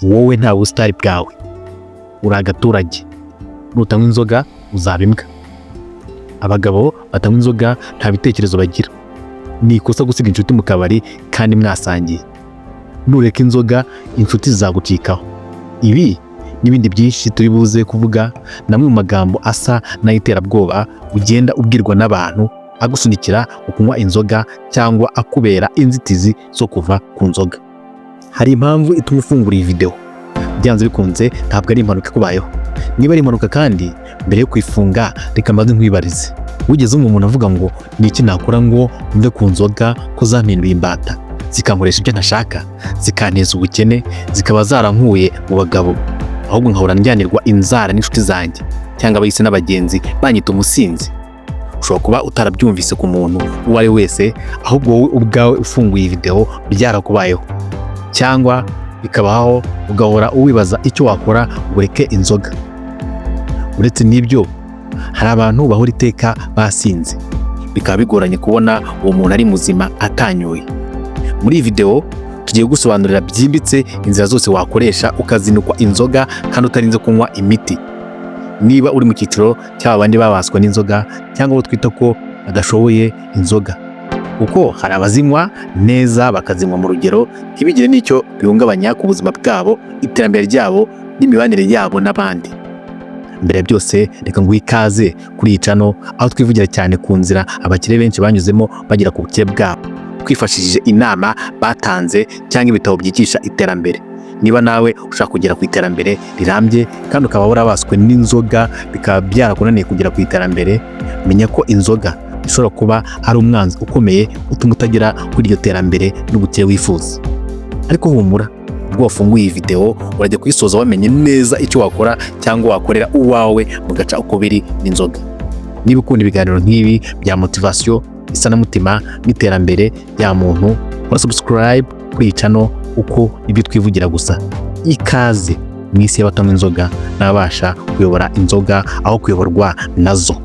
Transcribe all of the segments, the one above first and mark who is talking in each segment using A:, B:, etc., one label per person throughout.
A: wowe nta busitari bwawe, uri agaturage, nutanywa inzoga uzaba imbwa. Abagabo batanywa inzoga nta bitekerezo bagira, ni ikosa gusiga inshuti mu kabari kandi mwasangiye. Nureka inzoga inshuti zizagucikaho. Ibi n'ibindi byinshi turi buze kuvuga, namwe mu magambo asa n'ay'iterabwoba ugenda ubwirwa n'abantu agusunikira kunywa inzoga cyangwa akubera inzitizi zo kuva ku nzoga. Hari impamvu ituma ufungura iyi video, byanze bikunze ntabwo ari impanuka ikubayeho. Niba ari impanuka kandi mbere yo kwifunga reka mbanze nkwibarize, wigeze umuntu avuga ngo ni iki nakora ngo mve ku nzoga ko zampinduye imbata, zikankoresha ibyo ntashaka, zikanteza ubukene, zikaba zarankuye mu bagabo, ahubwo nkahora njyanirwa inzara n'inshuti zanjye cyangwa abayise n'abagenzi banyita umusinzi? Ushobora kuba utarabyumvise ku muntu uwo ari wese, ahubwo wowe ubwawe ufunguye iyi video byarakubayeho, cyangwa bikabaho ugahora uwibaza icyo wakora ngo ureke inzoga. Uretse n'ibyo, hari abantu bahora iteka basinze, bikaba bigoranye kubona uwo muntu ari muzima atanyoye. Muri iyi video tugiye gusobanurira byimbitse inzira zose wakoresha ukazinukwa inzoga kandi utarinze kunywa imiti. Niba uri mu cyiciro cy'abandi babaswa n'inzoga cyangwa abo twita ko badashoboye inzoga, kuko hari abazinywa neza bakazinywa mu rugero ntibigire n'icyo bihungabanya ku buzima bwabo, iterambere ryabo n'imibanire yabo n'abandi. Mbere byose reka nguhe ikaze kuri iyi channel, aho twivugira cyane ku nzira abakire benshi banyuzemo bagera ku bukire bwabo, twifashishije inama batanze cyangwa ibitabo byigisha iterambere. Niba nawe ushaka kugera ku iterambere rirambye kandi ukaba warabaswe n'inzoga bikaba byarakunaniye kugera ku iterambere, menya ko inzoga ishobora kuba ari umwanzi ukomeye utuma utagera kuri iryo terambere n'ubukire wifuza. Ariko humura, ubwo wafunguye iyi video urajya kuyisoza wamenye neza icyo wakora cyangwa wakorera uwawe mu gaca uko biri n'inzoga. Niba ukunda ibiganiro nk'ibi bya motivation, isanamutima n'iterambere ya muntu, kora subscribe kuri iyi channel, uko ibyo twivugira gusa. Ikaze mu isi y'abatanywa inzoga n'abasha kuyobora inzoga aho kuyoborwa nazo.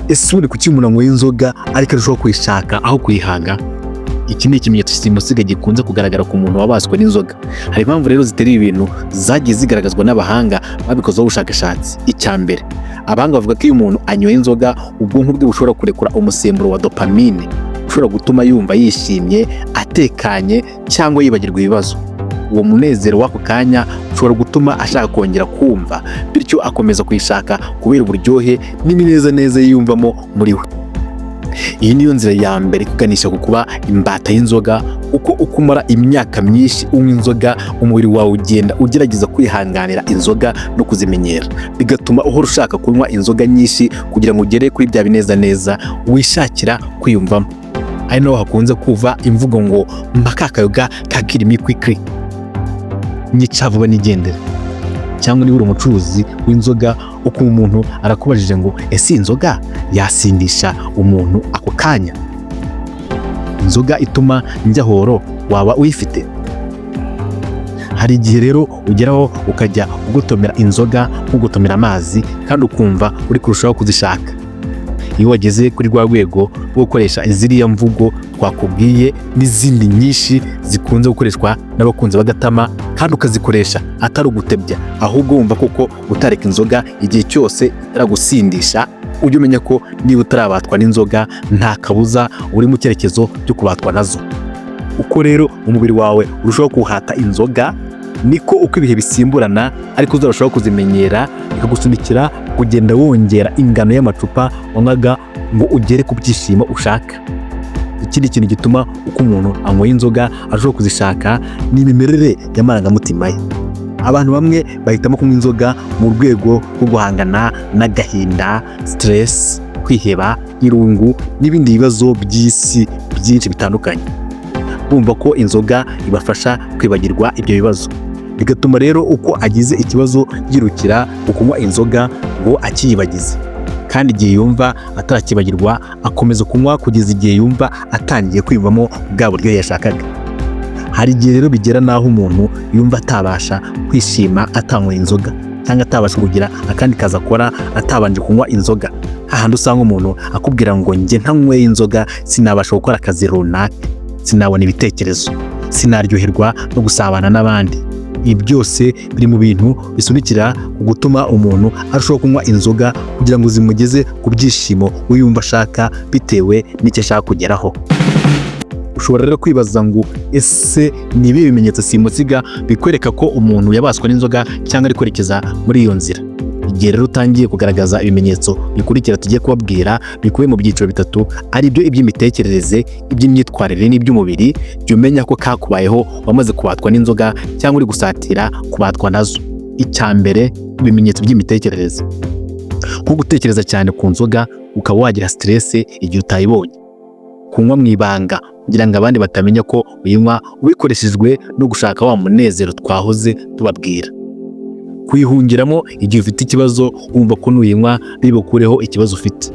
A: Ese uri kuki umuntu anywa inzoga ariko arushaho kuyishaka aho kuyihaga? Iki ni ikimenyetso simusiga gikunze kugaragara ku muntu wabaswe n'inzoga. Hari impamvu rero zitera ibintu zagiye zigaragazwa n'abahanga babikozeho ubushakashatsi. Icya mbere, abahanga bavuga ko iyo umuntu anyoye inzoga ubwonko bwe bushobora kurekura umusemburo wa dopamine ushobora gutuma yumva yishimye, atekanye cyangwa yibagirwa ibibazo. Uwo munezero w'ako kanya ushobora gutuma ashaka kongera kumva, bityo akomeza kuyishaka kubera uburyohe n'iminezaneza yiyumvamo muri we. Iyi niyo nzira ya mbere kuganisha ku kuba imbata y'inzoga. Uko ukumara imyaka myinshi unywa inzoga, umubiri wawe ugenda ugerageza kwihanganira inzoga no kuzimenyera, bigatuma uhora ushaka kunywa inzoga nyinshi kugira ngo ugere kuri bya binezaneza wishakira kwiyumvamo. Ari naho hakunze kuva imvugo ngo mbakakayoga kakirimi quickly, nyica vuba nigendera. Cyangwa niba uri umucuruzi w'inzoga uko umuntu arakubajije ngo ese inzoga yasindisha umuntu ako kanya? Inzoga ituma njyahoro waba uyifite? Hari igihe rero ugeraho ukajya ugotomera inzoga ugotomera amazi kandi ukumva uri kurushaho kuzishaka. Iyo wageze kuri rwa rwego rwo gukoresha iziriya mvugo twakubwiye n'izindi nyinshi zikunze gukoreshwa n'abakunzi bagatama, kandi ukazikoresha atari ugutebya, ahubwo wumva koko utareka inzoga igihe cyose itaragusindisha, ujye umenya ko niba utarabatwa n'inzoga nta kabuza uri mu cyerekezo cyo kubatwa nazo. Uko rero umubiri wawe urushaho kuhata inzoga, niko uko ibihe bisimburana ariko uzarushaho kuzimenyera, bikagusunikira kugenda wongera ingano y'amacupa wanywaga ngo ugere ku byishimo ushaka. Ikindi kintu gituma uko umuntu anywa inzoga arushaho kuzishaka ni imimerere y'amarangamutima ye. Abantu bamwe bahitamo kunywa inzoga mu rwego rwo guhangana n'agahinda, stress, kwiheba, irungu n'ibindi bibazo by'isi byinshi bitandukanye. Bumva ko inzoga ibafasha kwibagirwa ibyo bibazo, bigatuma rero uko agize ikibazo yirukira kunywa inzoga ngo akiyibagize, kandi igihe yumva atarakibagirwa akomeza kunywa kugeza igihe yumva atangiye kwiyumvamo bwa buryo yashakaga. Hari igihe rero bigera naho umuntu yumva atabasha kwishima atanyweye inzoga, cyangwa atabasha kugira akandi kazi akora atabanje kunywa inzoga. Hahandi usanga umuntu akubwira ngo njye ntanyweye inzoga sinabasha gukora akazi runaka, sinabona ibitekerezo. sinaryoherwa no gusabana n'abandi. Ibi byose biri mu bintu bisunikira ku gutuma umuntu arushaho kunywa inzoga kugira ngo zimugeze ku byishimo we yumva ashaka bitewe n'icyo ashaka kugeraho. Ushobora rero kwibaza ngo ese ni ibihe bimenyetso simusiga bikwereka ko umuntu yabaswe n'inzoga cyangwa ari kwerekeza muri iyo nzira? Igihe rero utangiye kugaragaza ibimenyetso bikurikira tugiye kubabwira bikubiye mu byiciro bitatu, ari byo iby'imitekerereze, iby'imyitwarire n'iby'umubiri, jya umenya ko kakubayeho wamaze kubatwa n'inzoga cyangwa uri gusatira kubatwa nazo. Icya mbere, ibimenyetso by'imitekerereze, nko gutekereza cyane ku nzoga ukaba wagira stress igihe utayibonye, kunywa mu ibanga kugira ngo abandi batamenya ko uyinywa ubikoreshejwe no gushaka wa munezero twahoze tubabwira, kuyihungiramo igihe ufite ikibazo wumva ko nuyinywa bibukureho ikibazo ufite,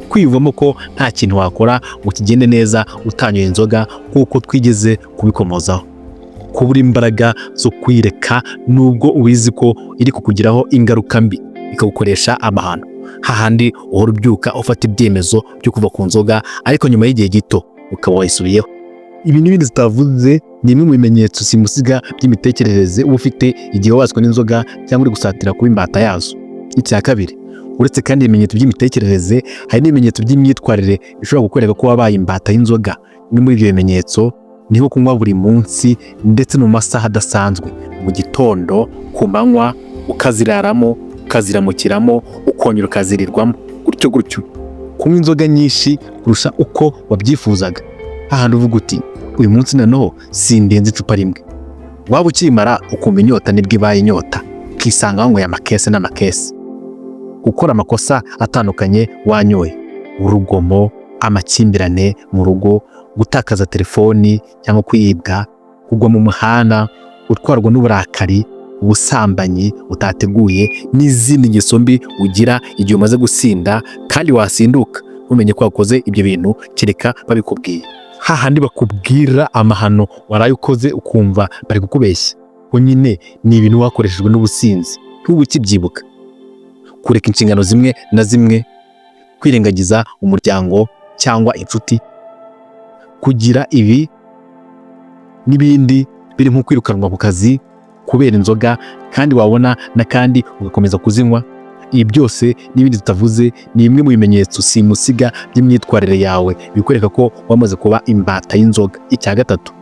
A: kwiyumvamo ko nta kintu wakora ngo kigende neza utanyoye inzoga nk'uko twigeze kubikomozaho, kubura imbaraga zo kwireka nubwo ubizi ko iri kukugiraho ingaruka mbi ikagukoresha amahano, hahandi uhora ubyuka ufata ibyemezo byo kuva ku nzoga ariko nyuma y'igihe gito ukaba wayisubiyeho. Ibi n'ibindi tutavuze ni bimwe mu bimenyetso simusiga by'imitekerereze uba ufite igihe wabaswe n'inzoga cyangwa uri gusatira kuba imbata yazo. Icya kabiri, uretse kandi ibimenyetso by'imitekerereze, hari n'ibimenyetso by'imyitwarire bishobora kukwereka ko wabaye imbata y'inzoga. Bimwe muri ibyo bimenyetso ni nko kunywa buri munsi ndetse no mu masaha adasanzwe, mu gitondo, ku manywa, ukaziraramo, ukaziramukiramo, ukongera ukazirirwamo, gutyo gutyo. Kunywa inzoga nyinshi kurusha uko wabyifuzaga, hahandi uvuga uti uyu munsi noneho sindenze icupa rimwe, waba ukimara ukumva inyota nibwo ibaye inyota, ukisanga wanyweye amakese n'amakese. Gukora amakosa atandukanye wanyoye, urugomo, amakimbirane mu rugo, gutakaza telefoni cyangwa kwibwa, kugwa mu muhanda, gutwarwa n'uburakari, ubusambanyi utateguye n'izindi ngeso mbi ugira igihe umaze gusinda kandi wasinduka umenye ko wakoze ibyo bintu kereka babikubwiye. Hahandi bakubwira amahano waraye ukoze ukumva bari kukubeshya, ko nyine ni ibintu wakoreshejwe n'ubusinzi ntubu ukibyibuka. Kureka inshingano zimwe na zimwe, kwirengagiza umuryango cyangwa inshuti, kugira ibi n'ibindi biri nko kwirukanwa ku kazi kubera inzoga kandi wabona n'akandi ugakomeza kuzinywa. Ibi byose n'ibindi tutavuze ni bimwe mu bimenyetso simusiga by'imyitwarire yawe bikwereka ko wamaze kuba imbata y'inzoga. Icya gatatu,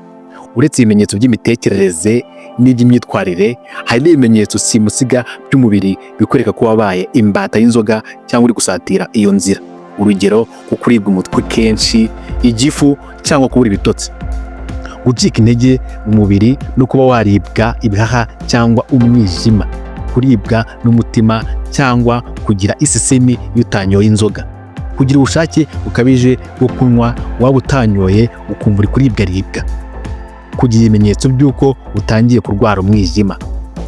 A: uretse ibimenyetso by'imitekerereze n'iby'imyitwarire, hari n'ibimenyetso simusiga by'umubiri bikwereka ko wabaye imbata y'inzoga cyangwa uri gusatira iyo nzira. Urugero, nko kuribwa umutwe kenshi, igifu cyangwa kubura ibitotsi, gucika intege mu mubiri no kuba waribwa ibihaha cyangwa umwijima, kuribwa n'umutima cyangwa kugira isesemi iyo utanyoye inzoga, kugira ubushake bukabije bwo kunywa waba utanyoye ukumva uri kuribwa, kugira ibimenyetso by'uko utangiye kurwara umwijima.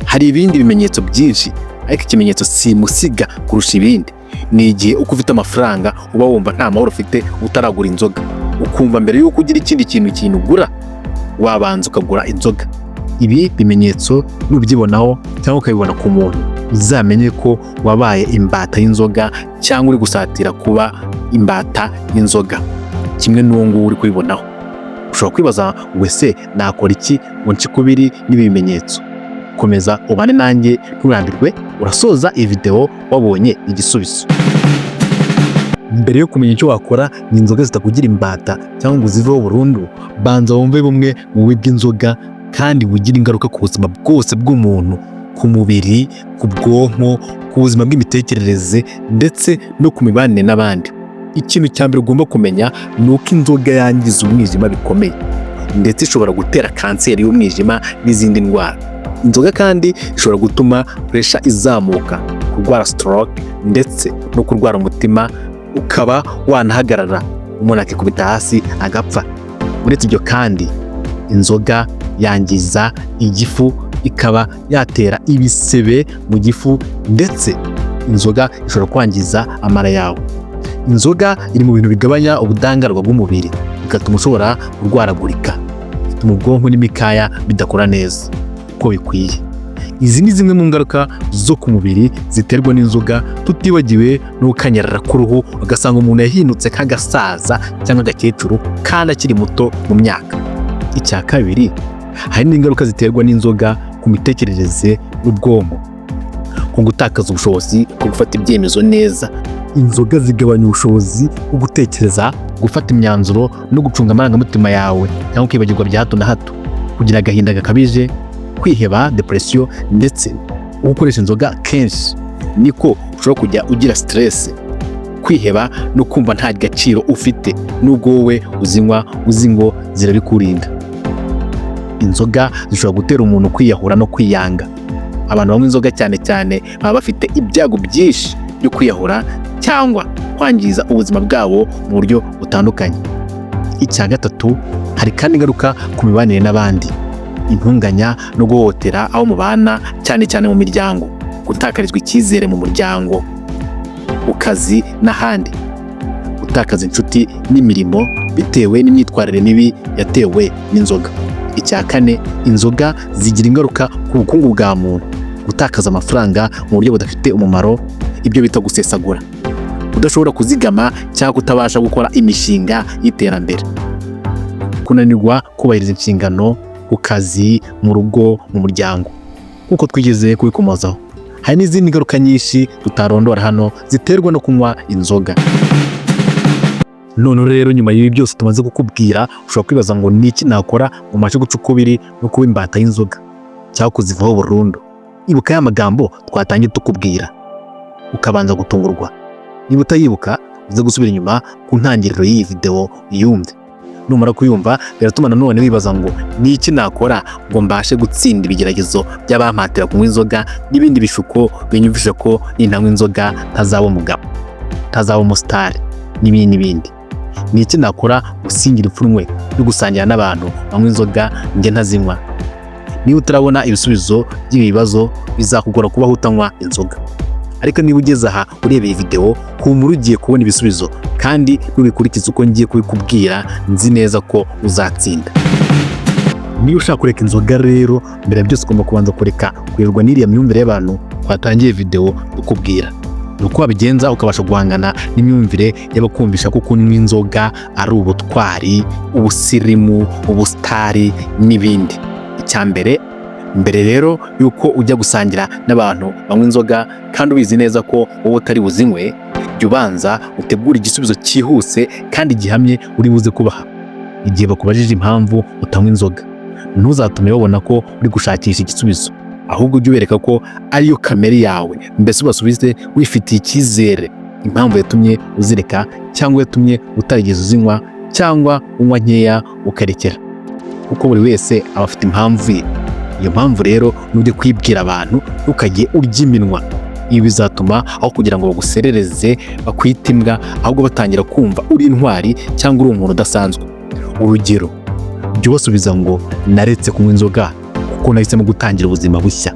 A: Hari ibindi bimenyetso byinshi ariko ikimenyetso simusiga kurusha ibindi ni igihe uko ufite amafaranga uba wumva nta mahoro ufite utaragura inzoga, ukumva mbere y'uko ugira ikindi kintu ugura wabanza ukagura inzoga. Ibi bimenyetso nubyibonaho cyangwa ukabibona ku muntu, uzamenye ko wabaye imbata y'inzoga cyangwa uri gusatira kuba imbata y'inzoga, kimwe n'uwo nguwo uri kubibonaho. Ushobora kwibaza ngo ese nakora iki ngo nce kubiri n'ibi bimenyetso? Komeza ubane nanjye nturambirwe, urasoza iyi video wabonye igisubizo. Mbere yo kumenya icyo wakora ni inzoga zitakugira imbata cyangwa ngo uziveho burundu, banza wumve bumwe mu bubi bw'inzoga kandi bugira ingaruka ku buzima bwose bw'umuntu, ku mubiri, ku bwonko, ku buzima bw'imitekerereze ndetse no ku mibanire n'abandi. Ikintu cya mbere ugomba kumenya ni uko inzoga yangiza umwijima bikomeye ndetse ishobora gutera kanseri y'umwijima n'izindi ndwara. Inzoga kandi ishobora gutuma pressure izamuka, kurwara stroke ndetse no kurwara umutima, ukaba wanahagarara umuntu akikubita hasi agapfa. Uretse ibyo kandi inzoga yangiza igifu, ikaba yatera ibisebe mu gifu ndetse inzoga ishobora kwangiza amara yawe. Inzoga iri mu bintu bigabanya ubudahangarwa bw'umubiri, bigatuma ushobora kurwaragurika, bituma ubwonko n'imikaya bidakora neza uko bikwiye. Izi ni zimwe mu ngaruka zo ku mubiri ziterwa n'inzoga, tutibagiwe no gukanyarara k'uruhu, ugasanga umuntu yahindutse nk'agasaza cyangwa agakecuru kandi akiri muto mu myaka. Icya kabiri, Hari n'ingaruka ziterwa n'inzoga ku mitekerereze n'ubwonko, nko gutakaza ubushobozi bwo gufata ibyemezo neza. Inzoga zigabanya ubushobozi bwo gutekereza, gufata imyanzuro no gucunga amarangamutima yawe cyangwa kwibagirwa bya hato na hato, kugira agahinda gakabije, kwiheba, depression, ndetse gukoresha inzoga kenshi niko ushobora kujya ugira stress, kwiheba no kumva nta gaciro ufite nubwo wowe uzinywa uzi ngo zirabikurinda. Inzoga zishobora gutera umuntu kwiyahura no kwiyanga. Abantu banywa inzoga cyane cyane baba bafite ibyago byinshi byo kwiyahura cyangwa kwangiza ubuzima bwabo mu buryo butandukanye. Icya gatatu, hari kandi ingaruka ku mibanire n'abandi, intonganya no guhohotera aho mubana, cyane cyane mu miryango, gutakarizwa icyizere mu muryango, ku kazi n'ahandi, gutakaza inshuti n'imirimo bitewe n'imyitwarire mibi yatewe n'inzoga. Icya kane, inzoga zigira ingaruka ku bukungu bwa muntu, gutakaza amafaranga mu buryo budafite umumaro, ibyo bita gusesagura, kudashobora kuzigama cyangwa kutabasha gukora imishinga y'iterambere, kunanirwa kubahiriza inshingano ku kazi, mu rugo, mu muryango, nk'uko twigeze kubikomozaho. Hari n'izindi ngaruka nyinshi tutarondora hano ziterwa no kunywa inzoga. None rero nyuma y'ibi byose tumaze kukubwira, ushobora kwibaza ngo ni iki nakora mu mace guca ukubiri no kuba imbata y'inzoga cyangwa kuzivaho burundu. Ibuka ya magambo twatangiye tukubwira ukabanza gutungurwa. Niba utayibuka uze gusubira inyuma ku ntangiriro y'iyi video yumve. Numara kuyumva biratuma nanone wibaza ngo ni iki nakora ngo mbashe gutsinda ibigeragezo by'abampatira kunywa inzoga n'ibindi bishuko binyumvisha ko nintanywa inzoga ntazaba umugabo, ntazaba umusitari n'ibindi. Ni iki nakora gusingira ipfunwe no gusangira n'abantu banywa inzoga njye ntazinywa? Niba utarabona ibisubizo by'ibibazo bizakugora kubaho utanywa inzoga, ariko niba ugeze aha ureba iyi video humura ugiye kubona ibisubizo, kandi nubikurikiza uko ngiye kubikubwira nzi neza ko uzatsinda. Niba ushaka kureka inzoga rero, mbere ya byose ugomba kubanza kureka kuyoborwa n'iriya myumvire y'abantu twatangiye video dukubwira. Nuko wabigenza ukabasha guhangana n'imyumvire y'abakumvisha ko kunywa inzoga ari ubutwari, ubusirimu, ubusitari n'ibindi. Icya mbere rero yuko ujya gusangira n'abantu banywa inzoga kandi ubizi neza ko wowe utari buzinywe, jya ubanza utegura igisubizo cyihuse kandi gihamye uri buze kubaha. Igihe bakubajije impamvu utanywa inzoga, ntuzatume babona ko uri gushakisha igisubizo, ahubwo ujye ubereka ko ariyo kamere yawe, mbese ubasubize wifitiye icyizere impamvu yatumye uzireka cyangwa yatumye utarigeze uzinywa cyangwa unywa nkeya ukarekera, kuko buri wese aba afite impamvu ye. Iyo mpamvu rero nujye kwibwira abantu ntukajye urya iminwa. Ibi bizatuma aho kugira ngo baguserereze bakwite imbwa, ahubwo batangira kumva uri intwari cyangwa uri umuntu udasanzwe. Urugero, jya ubasubiza ngo naretse kunywa inzoga kuko nahisemo gutangira ubuzima bushya,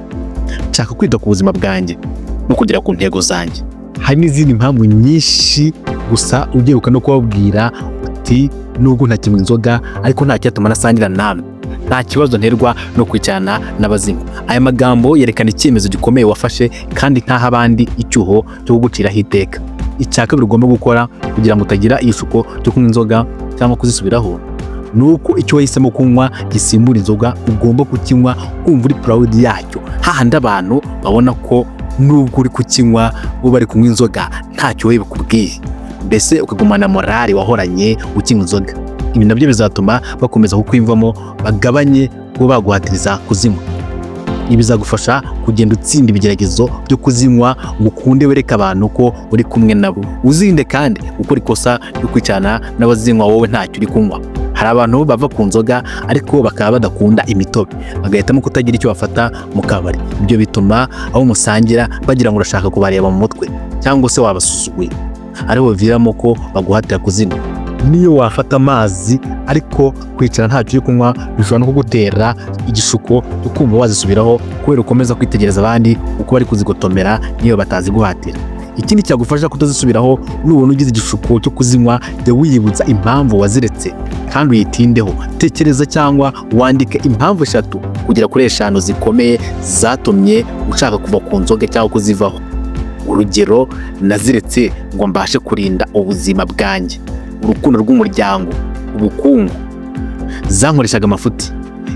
A: nshaka kwita ku buzima bwanjye no kugera ku ntego zanjye. Hari n'izindi mpamvu nyinshi, gusa ugiye no kubabwira uti nubwo ntakinywa inzoga ariko nta cyatuma nasangira namwe, nta kibazo nterwa no kwicarana n'abazinywa. Aya magambo yerekana icyemezo gikomeye wafashe kandi ntaha abandi icyuho cyo kuguciraho iteka. Icya kabiri ugomba gukora kugira ngo utagira ishuko cyo kunywa inzoga cyangwa kuzisubiraho, nuko icyo wahisemo kunywa gisimbura inzoga ugomba kukinywa kumva uri proud yacyo, hahandi abantu babona ko nubwo uri kukinywa bo bari kunywa inzoga ntacyo we bikubwiye, mbese ukagumana morali wahoranye ukinywa inzoga. Ibi nabyo bizatuma bakomeza kukwiyumvamo, bagabanye kuba baguhatiriza kuzinywa. Ibi bizagufasha kugenda utsinda ibigeragezo byo kuzinywa, ngo ukunde wereka abantu ko uri kumwe nabo. Uzirinde kandi gukora ikosa ryo kwicarana n'abazinywa wowe ntacyo uri kunywa. Hari abantu bava ku nzoga ariko bakaba badakunda imitobe, bagahitamo kutagira icyo bafata mu kabari. Ibyo bituma abo musangira bagira ngo urashaka kubareba mu mutwe cyangwa se wabasuzuguye, aribo biviramo ko baguhatira kuzinywa. Niyo wafata amazi ariko kwicara ntacyo uri kunywa, bishobora no kugutera igishuko cyo kumva wazisubiraho kubera ukomeza kwitegereza abandi uko bari kuzigotomera niyo bataziguhatira. Ikindi cyagufasha kutazisubiraho, nubona ugize igishuko cyo kuzinywa, jya wiyibutsa impamvu waziretse kandi uyitindeho. Tekereza cyangwa wandike impamvu 3 kugera kuri 5 zikomeye zatumye ushaka kuva ku nzoga cyangwa kuzivaho. Urugero, naziretse ngo mbashe kurinda ubuzima bwanjye, urukundo rw'umuryango, ubukungu, zankoreshaga amafuti,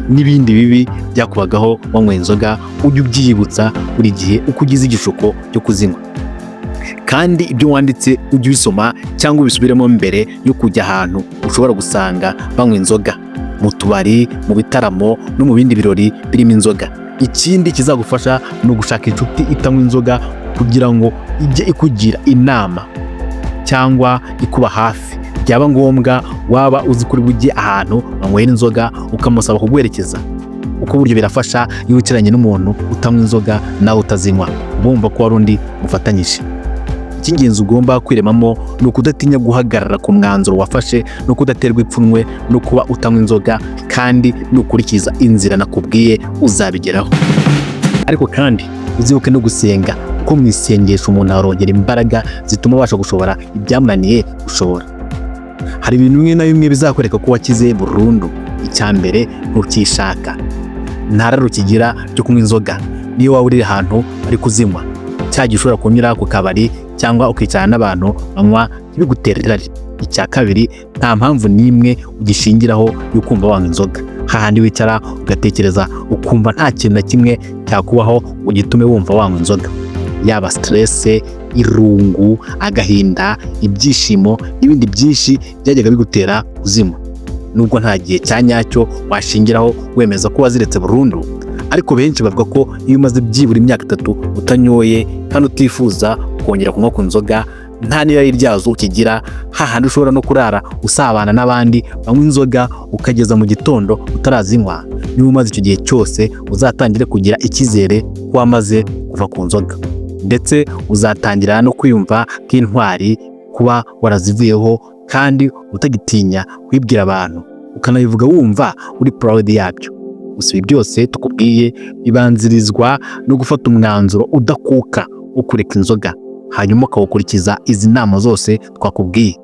A: n'ibindi bibi byakubagaho wanyweye inzoga, ujye ubyiyibutsa buri gihe uko ugize igishuko cyo kuzinywa. Kandi ibyo wanditse ujye ubisoma cyangwa ubisubiremo mbere yo kujya ahantu ushobora gusanga banywa inzoga, mu tubari, mu bitaramo no mu bindi birori birimo inzoga. Ikindi kizagufasha ni ugushaka inshuti itanywa inzoga kugira ngo ijye ikugira inama cyangwa ikuba hafi. Byaba ngombwa waba uzi kuri bujye ahantu banywera inzoga ukamusaba kuguherekeza, uko buryo birafasha iyo wicaranye n'umuntu utanywa inzoga nawe utazinywa, bumva ko wari undi mufatanyije. Icy'ingenzi ugomba kwiremamo ni ukudatinya guhagarara ku mwanzuro wafashe, no kudaterwa ipfunwe no kuba utanywa inzoga, kandi nukurikiza inzira nakubwiye uzabigeraho. Ariko kandi uzibuke no gusenga, kuko mu isengesho umuntu arongera imbaraga zituma abasha gushobora ibyamunaniye gushobora. Hari ibintu bimwe na bimwe bizakwereka ko wakize burundu. Icya mbere, ntukishaka, nta raro ukigira ryo kunywa inzoga. Niyo waba uri ahantu bari kuzinywa, cya gihe ushobora kunyura ku kabari cyangwa ukicarana n'abantu banywa ntibigutere irari. Icya kabiri, nta mpamvu n'imwe ugishingiraho yo kumva wanywa inzoga. Hahandi wicara ugatekereza ukumva nta kintu na kimwe cyakubaho ngo gitume wumva wanywa inzoga, yaba stress, irungu, agahinda, ibyishimo n'ibindi byinshi byajyaga bigutera kuzinywa. Nubwo nta gihe cya nyacyo washingiraho wemeza ko waziretse burundu, ariko benshi bavuga ko iyo umaze byibura imyaka 3 utanyoye kandi utifuza kongera kunywa ku nzoga, nta n'irari ryazo ukigira, hahandi ushobora no kurara usabana n'abandi banywa inzoga ukageza mu gitondo utarazinywa. Niba umaze icyo gihe cyose, uzatangire kugira icyizere ko wamaze kuva ku nzoga, ndetse uzatangira no kwiyumva nk'intwari kuba warazivuyeho, kandi utagitinya kwibwira abantu, ukanabivuga wumva uri proud yabyo. Gusa ibi byose tukubwiye bibanzirizwa no gufata umwanzuro udakuka wo kureka inzoga, hanyuma ukawukurikiza izi nama zose twakubwiye.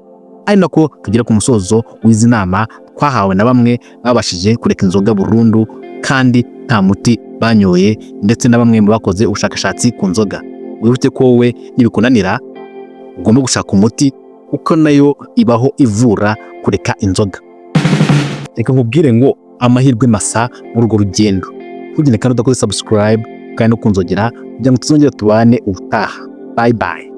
A: Ari nako tugera ku musozo w'izi nama twahawe na bamwe babashije kureka inzoga burundu kandi nta muti banyoye, ndetse na bamwe mu bakoze ubushakashatsi ku nzoga. Wibuke ko wowe nibikunanira ugomba gushaka umuti, kuko nayo ibaho ivura kureka inzoga. Reka nkubwire ngo amahirwe masa muri urwo rugendo. Ntugende kandi udakoze subscribe kandi no kunzogera kugira ngo tuzongere tubane ubutaha. Bye bye.